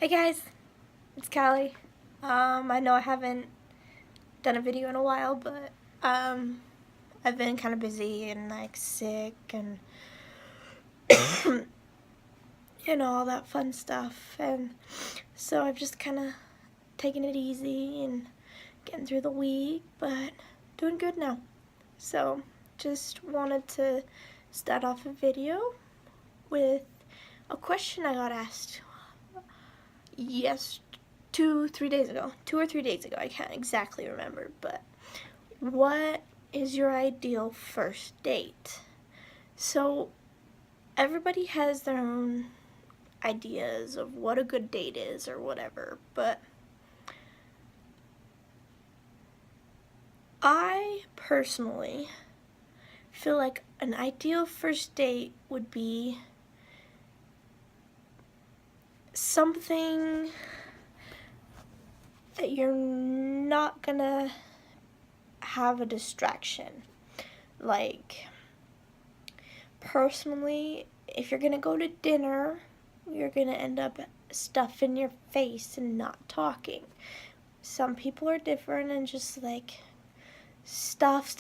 Hey guys, it's Callie. I know I haven't done a video in a while, but I've been kind of busy and sick and all that fun stuff, and so I've just kind of taken it easy and getting through the week, but doing good now. So just wanted to start off a video with a question I got asked. Yes, 2 or 3 days ago. I can't exactly remember, but what is your ideal first date? So everybody has their own ideas of what a good date is or whatever, but I personally feel like an ideal first date would be something that you're not gonna have a distraction. Like, personally, if you're gonna go to dinner, you're gonna end up stuffing your face and not talking. Some people are different and just like stuff.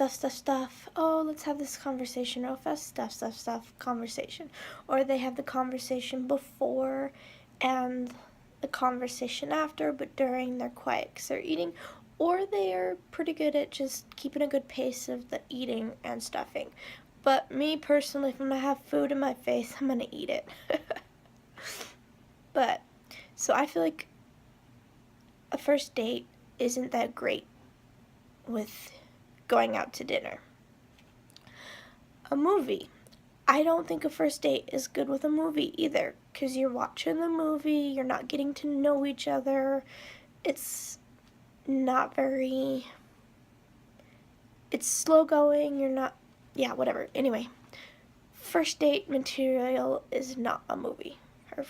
Oh, let's have this conversation real fast. Stuff, conversation. Or they have the conversation before and the conversation after, but during they're quiet because they're eating. Or they are pretty good at just keeping a good pace of the eating and stuffing. But me personally, if I'm gonna have food in my face, I'm gonna eat it. But, so I feel like a first date isn't that great with going out to dinner. A movie. I don't think a first date is good with a movie either, because you're watching the movie, you're not getting to know each other. It's not very, it's slow going, whatever. Anyway, first date material is not a movie. A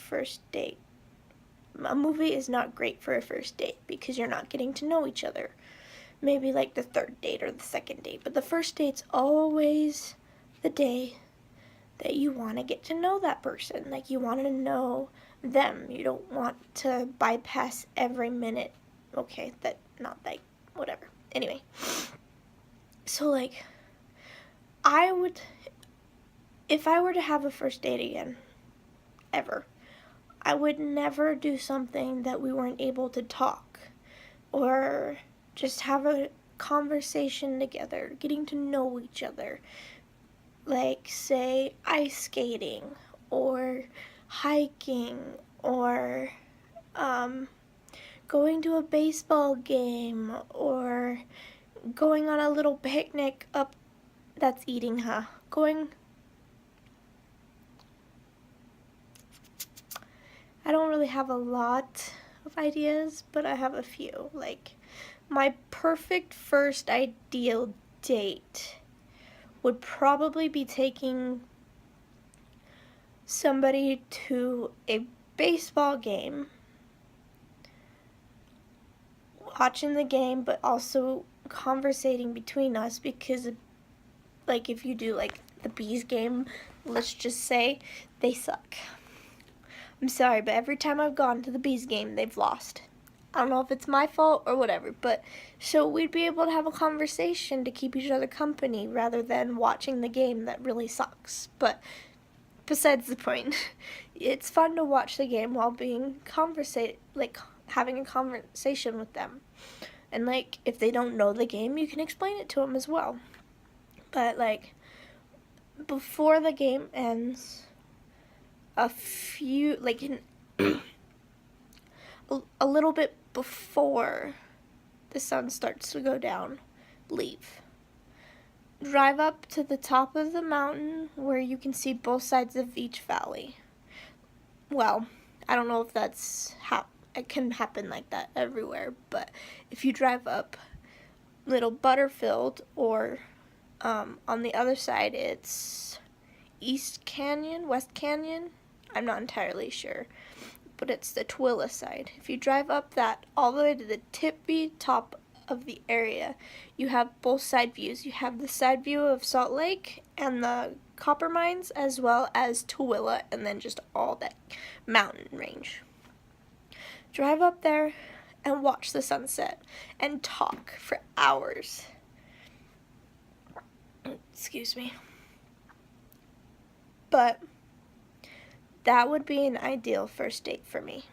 movie is not great for a first date because you're not getting to know each other. Maybe like the third date or the second date, but the first date's always the day that you want to get to know that person. Like, you want to know them. You don't want to bypass every minute. Okay, whatever. Anyway, so like, if I were to have a first date again, ever, I would never do something that we weren't able to talk or just have a conversation together, getting to know each other. Like, say, ice skating or hiking or going to a baseball game or going on a little picnic up. That's eating, huh? I don't really have a lot of ideas, but I have a few. Like, my perfect first ideal date would probably be taking somebody to a baseball game, watching the game, but also conversating between us, because like, if you do like the Bees game, let's just say they suck. I'm sorry, but every time I've gone to the Bees game, they've lost. I don't know if it's my fault or whatever, but so we'd be able to have a conversation to keep each other company rather than watching the game that really sucks. But besides the point, it's fun to watch the game while having a conversation with them. And like, if they don't know the game, you can explain it to them as well. But like, before the game ends, a little bit before the sun starts to go down, leave. Drive up to the top of the mountain where you can see both sides of each valley. Well, I don't know if it can happen like that everywhere, but if you drive up Little Butterfield, or on the other side it's West Canyon, I'm not entirely sure, but it's the Tooele side. If you drive up that all the way to the tippy top of the area, you have both side views. You have the side view of Salt Lake and the copper mines, as well as Tooele, and then just all that mountain range. drive up there and watch the sunset and talk for hours. Excuse me. But that would be an ideal first date for me.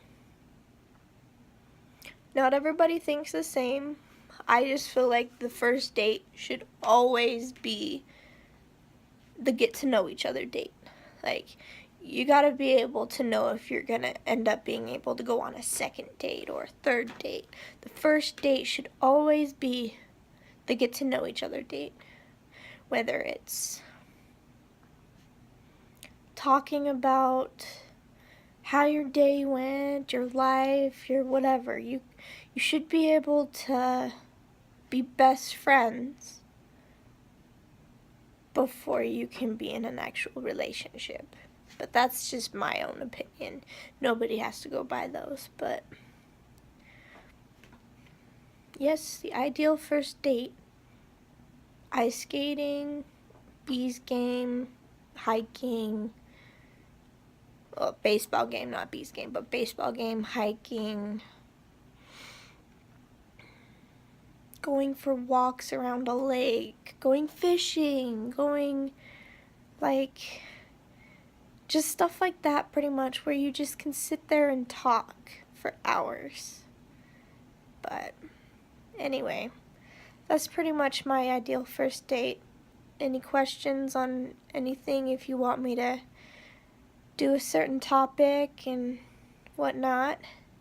Not everybody thinks the same. I just feel like the first date should always be the get to know each other date. Like, you gotta be able to know if you're gonna end up being able to go on a second date or a third date. The first date should always be the get to know each other date. Whether it's talking about how your day went, your life, your whatever. You should be able to be best friends before you can be in an actual relationship. But that's just my own opinion. Nobody has to go by those. But yes, the ideal first date: ice skating, bees game, hiking, well, baseball game, not bees game, but baseball game, hiking, going for walks around a lake, going fishing, going, like, just stuff like that, pretty much, where you just can sit there and talk for hours. But anyway, that's pretty much my ideal first date. Any questions on anything? If you want me to do a certain topic and whatnot,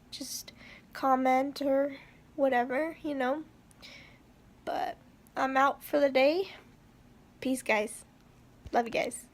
just comment or whatever, you know. But I'm out for the day. Peace, guys. Love you guys.